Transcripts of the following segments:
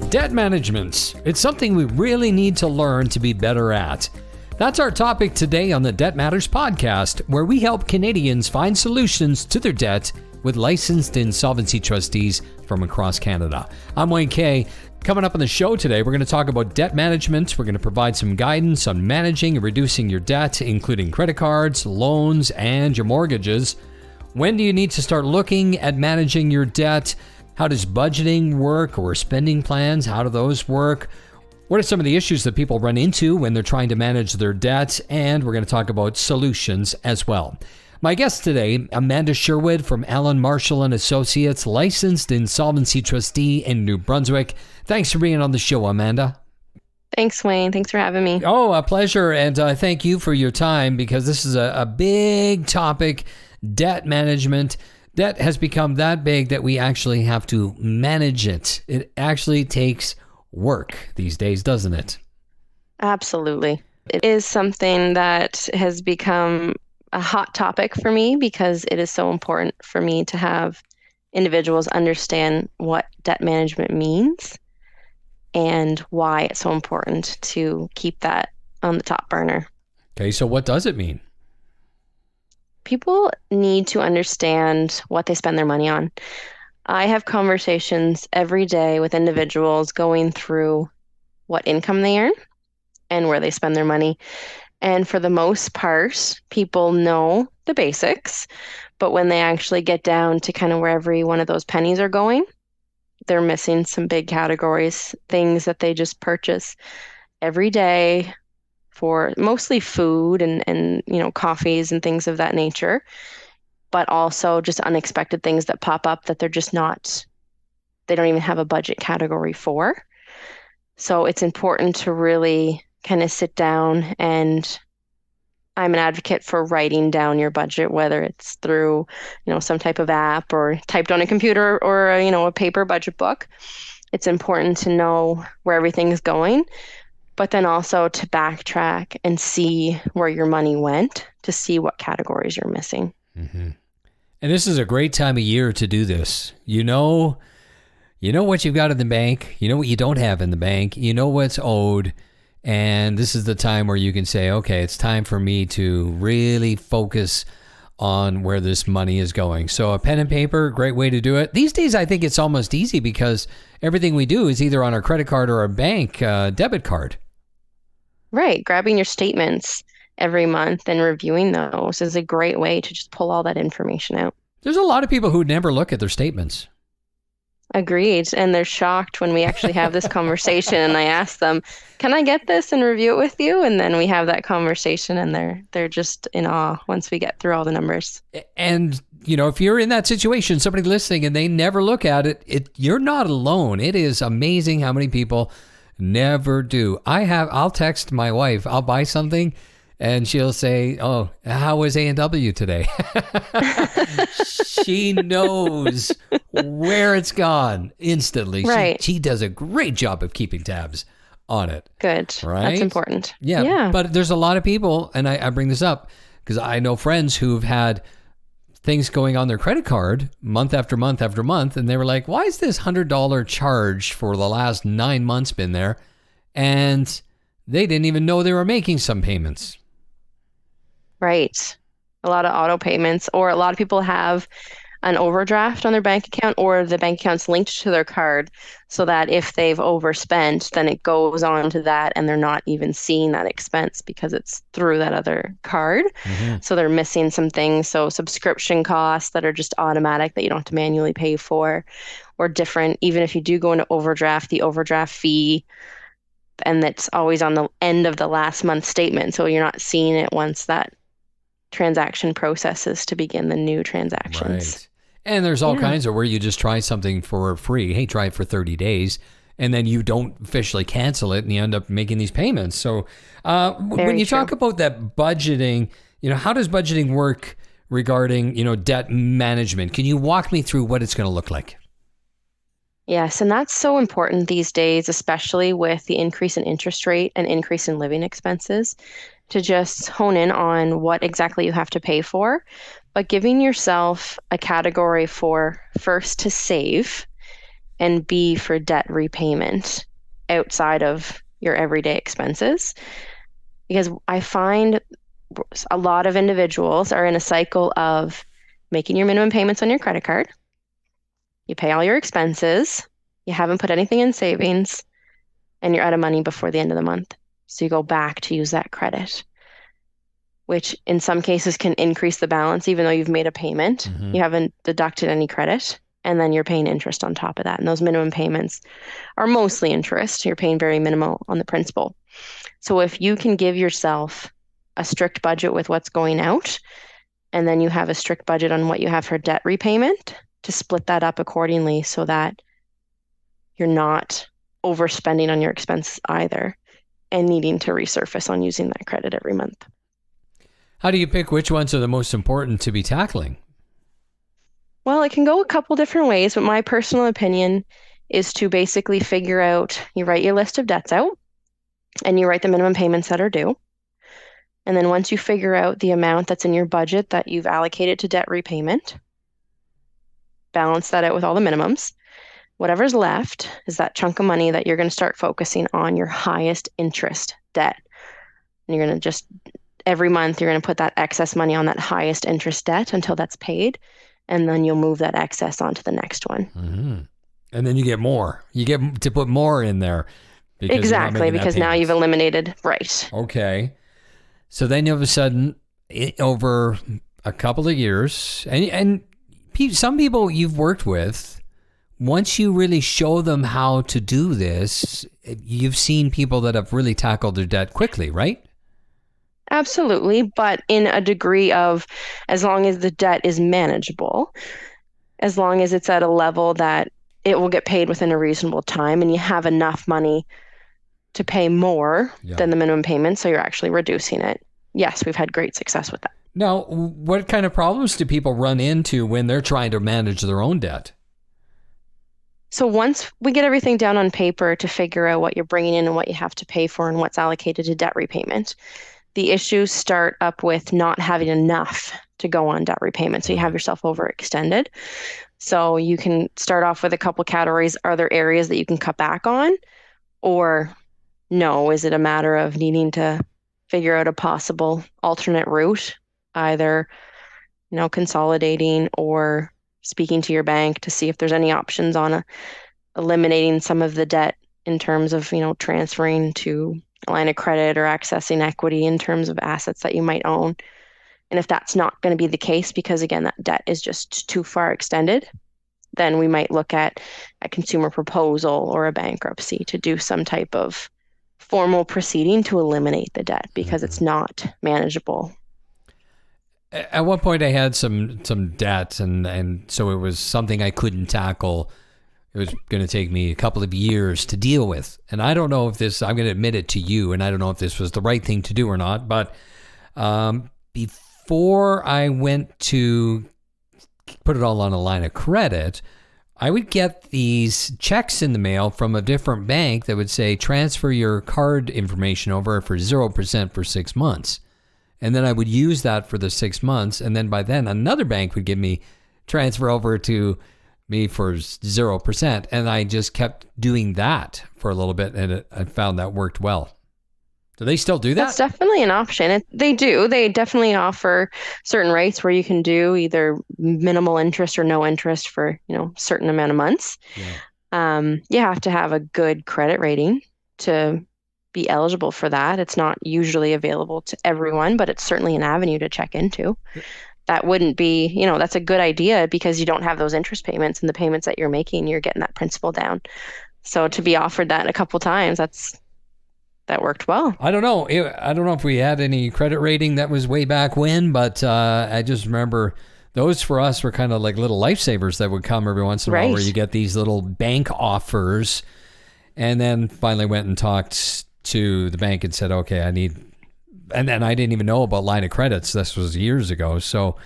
Debt management. It's something we really need to learn to be better at. That's our topic today on the Debt Matters podcast, where we help Canadians find solutions to their debt with licensed insolvency trustees from across Canada. I'm Wayne Kay. Coming up on the show today, we're going to talk about debt management. We're going to provide some guidance on managing and reducing your debt, including credit cards, loans, and your mortgages. When do you need to start looking at managing your debt? How does budgeting work, or spending plans? How do those work? What are some of the issues that people run into when they're trying to manage their debt? And we're going to talk about solutions as well. My guest today, Amanda Sherwood from Allen Marshall and Associates, licensed insolvency trustee in New Brunswick. Thanks for being on the show, Amanda. Thanks, Wayne. Thanks for having me. Oh, a pleasure. And thank you for your time, because this is a big topic, debt management. Debt has become that big that we actually have to manage it. It actually takes work these days, doesn't it? Absolutely. It is something that has become a hot topic for me, because it is so important for me to have individuals understand what debt management means and why it's so important to keep that on the top burner. Okay, so what does it mean? People need to understand what they spend their money on. I have conversations every day with individuals going through what income they earn and where they spend their money. And for the most part, people know the basics, but when they actually get down to kind of where every one of those pennies are going, they're missing some big categories, things that they just purchase every day for mostly food and coffees and things of that nature, but also just unexpected things that pop up that they're just not, they don't even have a budget category for. So it's important to really kind of sit down, and I'm an advocate for writing down your budget, whether it's through, some type of app or typed on a computer or, a paper budget book. It's important to know where everything is going, but then also to backtrack and see where your money went, to see what categories you're missing. Mm-hmm. And this is a great time of year to do this. You know what you've got in the bank. You know what you don't have in the bank. You know what's owed. And this is the time where you can say, okay, it's time for me to really focus on where this money is going. So a pen and paper, great way to do it. These days, I think it's almost easy, because everything we do is either on our credit card or our bank debit card. Right. Grabbing your statements every month and reviewing those is a great way to just pull all that information out. There's a lot of people who never look at their statements. Agreed. And they're shocked when we actually have this conversation and I ask them, can I get this and review it with you? And then we have that conversation, and they're just in awe once we get through all the numbers. And, if you're in that situation, somebody listening and they never look at it, you're not alone. It is amazing how many people never do. I'll text my wife, I'll buy something, and she'll say, oh, how was A&W today? She knows where it's gone instantly. Right. She does a great job of keeping tabs on it. Good. Right? That's important. Yeah. But there's a lot of people, and I bring this up because I know friends who've had things going on their credit card month after month after month, and they were like, why is this $100 charge for the last 9 months been there? And they didn't even know they were making some payments. Right. A lot of auto payments, or a lot of people have an overdraft on their bank account, or the bank account's linked to their card, so that if they've overspent, then it goes on to that and they're not even seeing that expense because it's through that other card. Mm-hmm. So they're missing some things. So subscription costs that are just automatic that you don't have to manually pay for, or different, even if you do go into overdraft, the overdraft fee, and that's always on the end of the last month statement. So you're not seeing it once that transaction processes to begin the new transactions. Right. And there's all kinds of where you just try something for free. Hey, try it for 30 days. And then you don't officially cancel it and you end up making these payments. So when you talk about that budgeting, how does budgeting work regarding, debt management? Can you walk me through what it's going to look like? Yes, and that's so important these days, especially with the increase in interest rate and increase in living expenses, to just hone in on what exactly you have to pay for, but giving yourself a category for first to save and be for debt repayment outside of your everyday expenses. Because I find a lot of individuals are in a cycle of making your minimum payments on your credit card. You pay all your expenses, you haven't put anything in savings, and you're out of money before the end of the month. So you go back to use that credit, which in some cases can increase the balance even though you've made a payment. Mm-hmm. You haven't deducted any credit, and then you're paying interest on top of that. And those minimum payments are mostly interest. You're paying very minimal on the principal. So if you can give yourself a strict budget with what's going out, and then you have a strict budget on what you have for debt repayment, to split that up accordingly so that you're not overspending on your expenses either and needing to resurface on using that credit every month. How do you pick which ones are the most important to be tackling? Well, it can go a couple different ways, but my personal opinion is to basically figure out, you write your list of debts out and you write the minimum payments that are due. And then once you figure out the amount that's in your budget that you've allocated to debt repayment, balance that out with all the minimums. Whatever's left is that chunk of money that you're going to start focusing on your highest interest debt. And you're going to just, every month, you're going to put that excess money on that highest interest debt until that's paid. And then you'll move that excess onto the next one. Mm-hmm. And then you get more. You get to put more in there. Exactly, because now you've eliminated, right. Okay. So then all of a sudden, over a couple of years, and some people you've worked with, once you really show them how to do this, you've seen people that have really tackled their debt quickly, right? Absolutely, but in a degree of, as long as the debt is manageable, as long as it's at a level that it will get paid within a reasonable time and you have enough money to pay more than the minimum payment, so you're actually reducing it. Yes, we've had great success with that. Now, what kind of problems do people run into when they're trying to manage their own debt? So once we get everything down on paper to figure out what you're bringing in and what you have to pay for and what's allocated to debt repayment, the issues start up with not having enough to go on debt repayment. So you have yourself overextended. So you can start off with a couple categories. Are there areas that you can cut back on? Or no, is it a matter of needing to figure out a possible alternate route, either, consolidating or speaking to your bank to see if there's any options on eliminating some of the debt in terms of, transferring to a line of credit or accessing equity in terms of assets that you might own. And if that's not going to be the case, because again, that debt is just too far extended, then we might look at a consumer proposal or a bankruptcy to do some type of formal proceeding to eliminate the debt because it's not manageable. At one point I had some debt and so it was something I couldn't tackle. It was going to take me a couple of years to deal with. And I don't know if I'm going to admit it to you, and I don't know if this was the right thing to do or not, but before I went to put it all on a line of credit, I would get these checks in the mail from a different bank that would say, transfer your card information over for 0% for 6 months. And then I would use that for the 6 months. And then by then another bank would give me transfer over to me for 0%. And I just kept doing that for a little bit. And I found that worked well. Do they still do that? That's definitely an option. They do. They definitely offer certain rates where you can do either minimal interest or no interest for, certain amount of months. Yeah. You have to have a good credit rating to be eligible for that. It's not usually available to everyone, but it's certainly an avenue to check into. That wouldn't be, that's a good idea because you don't have those interest payments, and the payments that you're making, you're getting that principal down. So to be offered that a couple times, that worked well. I don't know. I don't know if we had any credit rating that was way back when, but I just remember those for us were kind of like little lifesavers that would come every once in a while, where you get these little bank offers. And then finally went and talked to the bank and said, okay, and then I didn't even know about line of credits. This was years ago. So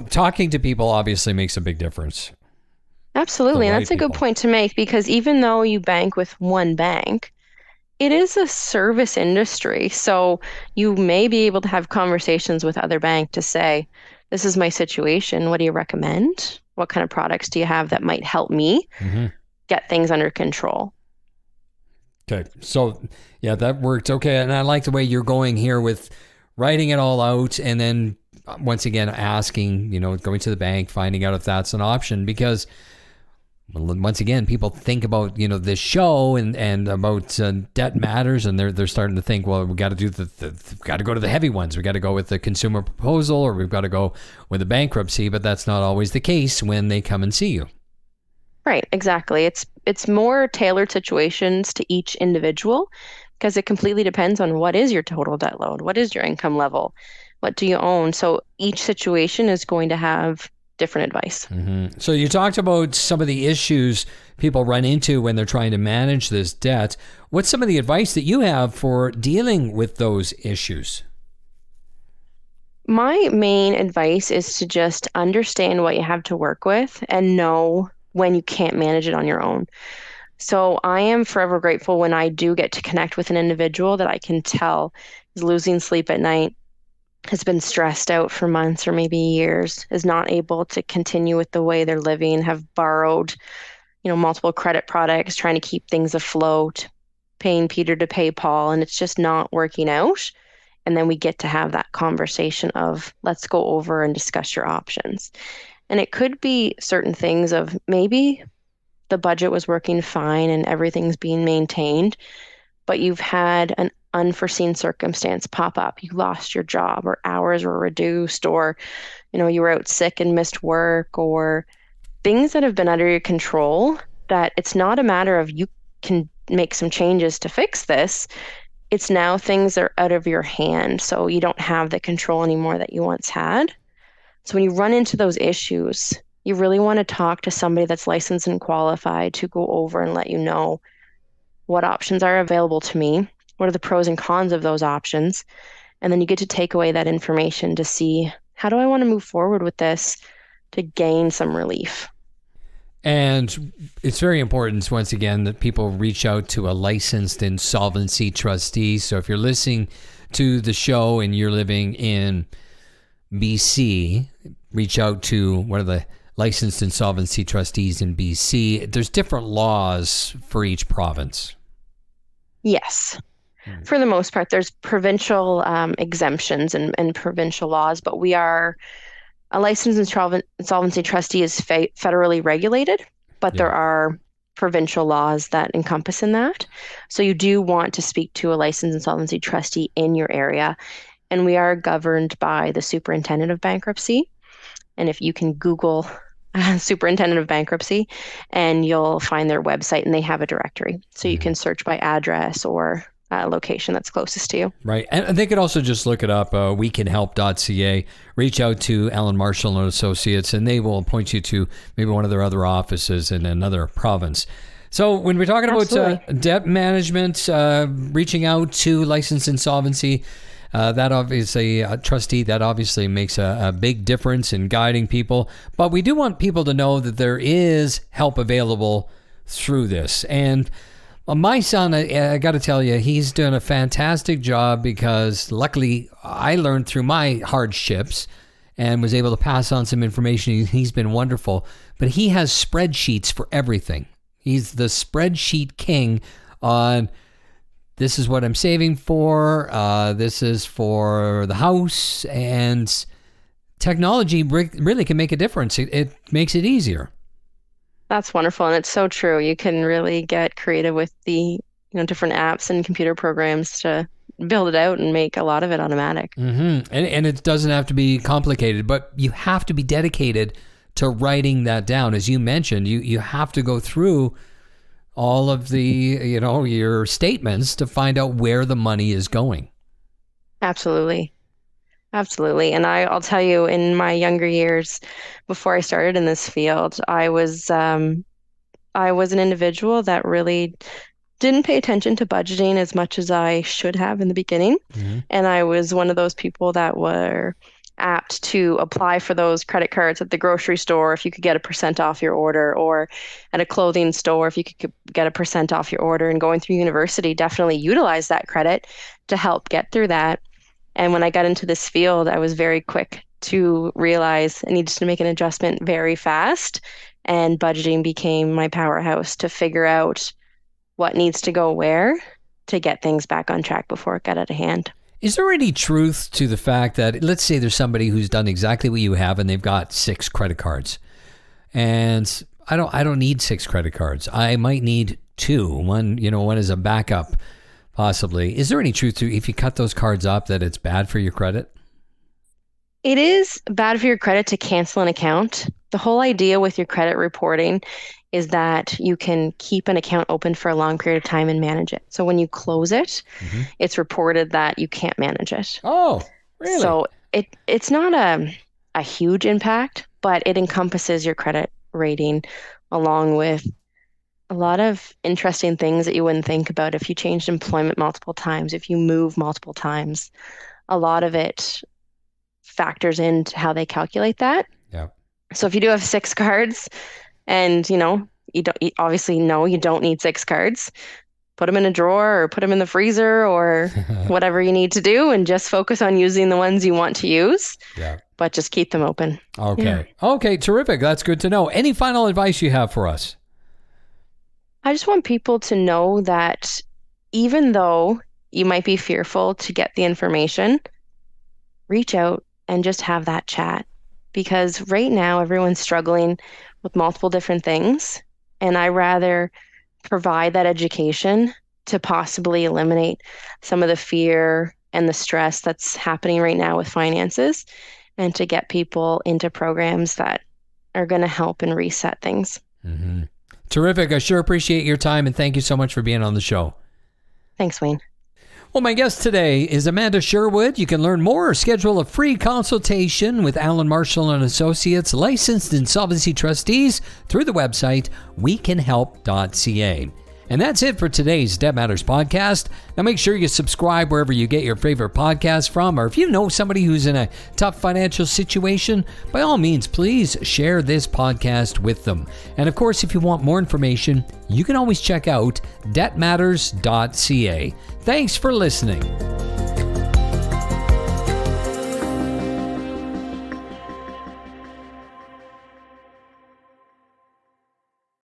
talking to people obviously makes a big difference. Absolutely. And that's a good point to make, because even though you bank with one bank, it is a service industry. So you may be able to have conversations with other banks to say, this is my situation. What do you recommend? What kind of products do you have that might help me get things under control? Okay. So, yeah, that worked. Okay. And I like the way you're going here with writing it all out and then once again asking, going to the bank, finding out if that's an option, because once again, people think about, this show and about debt matters, and they're starting to think, well, we got to do we've got to go to the heavy ones. We got to go with the consumer proposal, or we've got to go with the bankruptcy, but that's not always the case when they come and see you. Right, exactly. It's more tailored situations to each individual because it completely depends on what is your total debt load, what is your income level, what do you own. So each situation is going to have different advice. So you talked about some of the issues people run into when they're trying to manage this debt. What's some of the advice that you have for dealing with those issues? My main advice is to just understand what you have to work with and know when you can't manage it on your own. So I am forever grateful when I do get to connect with an individual that I can tell is losing sleep at night, has been stressed out for months or maybe years, is not able to continue with the way they're living, have borrowed, multiple credit products, trying to keep things afloat, paying Peter to pay Paul, and it's just not working out. And then we get to have that conversation of, let's go over and discuss your options. And it could be certain things of maybe the budget was working fine and everything's being maintained, but you've had an unforeseen circumstance pop up. You lost your job, or hours were reduced, or you were out sick and missed work, or things that have been under your control, that it's not a matter of you can make some changes to fix this. It's now things that are out of your hand, so you don't have the control anymore that you once had. So when you run into those issues, you really want to talk to somebody that's licensed and qualified to go over and let you know what options are available to me, what are the pros and cons of those options, and then you get to take away that information to see, how do I want to move forward with this to gain some relief? And it's very important, once again, that people reach out to a licensed insolvency trustee. So if you're listening to the show and you're living in BC, reach out to one of the licensed insolvency trustees in BC. There's different laws for each province. Yes. For the most part, there's provincial exemptions and provincial laws, but we are a licensed insolvency trustee is federally regulated, but there are provincial laws that encompass in that. So you do want to speak to a licensed insolvency trustee in your area. And we are governed by the superintendent of bankruptcy. And if you can Google superintendent of bankruptcy, and you'll find their website, and they have a directory. So you can search by address or location that's closest to you. Right. And they could also just look it up, wecanhelp.ca, reach out to Alan Marshall and Associates, and they will point you to maybe one of their other offices in another province. So when we're talking about debt management, reaching out to licensed insolvency, that obviously, a trustee, that obviously makes a big difference in guiding people. But we do want people to know that there is help available through this. And my son, I got to tell you, he's doing a fantastic job, because luckily I learned through my hardships and was able to pass on some information. He's been wonderful. But he has spreadsheets for everything. He's the spreadsheet king on, this is what I'm saving for, this is for the house, and technology really can make a difference. It makes it easier. That's wonderful, and it's so true. You can really get creative with the different apps and computer programs to build it out and make a lot of it automatic. And it doesn't have to be complicated, but you have to be dedicated to writing that down. As you mentioned, you have to go through all of the, your statements to find out where the money is going. Absolutely. Absolutely. And I'll tell you, in my younger years, before I started in this field, I was an individual that really didn't pay attention to budgeting as much as I should have in the beginning. And I was one of those people that were apt to apply for those credit cards at the grocery store if you could get a % off your order, or at a clothing store if you could get a % off your order. And going through university, definitely utilize that credit to help get through that. And when I got into this field, I was very quick to realize I needed to make an adjustment very fast, and budgeting became my powerhouse to figure out what needs to go where to get things back on track before it got out of hand. Is there any truth to the fact that, let's say there's somebody who's done exactly what you have and they've got 6 credit cards, and I don't need 6 credit cards. I might need 2. One is a backup, possibly. Is there any truth to, if you cut those cards up, that it's bad for your credit? It is bad for your credit to cancel an account. The whole idea with your credit reporting is that you can keep an account open for a long period of time and manage it. So when you close it, it's reported that you can't manage it. Oh, really? So it's not a huge impact, but it encompasses your credit rating along with a lot of interesting things that you wouldn't think about if you changed employment multiple times, if you move multiple times. A lot of it factors into how they calculate that. Yeah. So if you do have 6 cards and, you obviously know you don't need 6 cards, put them in a drawer or put them in the freezer or whatever you need to do, and just focus on using the ones you want to use. Yeah. But just keep them open. Okay. Yeah. Okay, terrific. That's good to know. Any final advice you have for us? I just want people to know that even though you might be fearful to get the information, reach out and just have that chat. Because right now everyone's struggling with multiple different things, and I rather provide that education to possibly eliminate some of the fear and the stress that's happening right now with finances, and to get people into programs that are going to help and reset things. Mm-hmm. Terrific. I sure appreciate your time, and thank you so much for being on the show. Thanks, Wayne. Well, my guest today is Amanda Sherwood. You can learn more or schedule a free consultation with Alan Marshall and Associates, licensed insolvency trustees, through the website wecanhelp.ca. And that's it for today's Debt Matters podcast. Now make sure you subscribe wherever you get your favorite podcasts from, or if you know somebody who's in a tough financial situation, by all means, please share this podcast with them. And of course, if you want more information, you can always check out debtmatters.ca. Thanks for listening.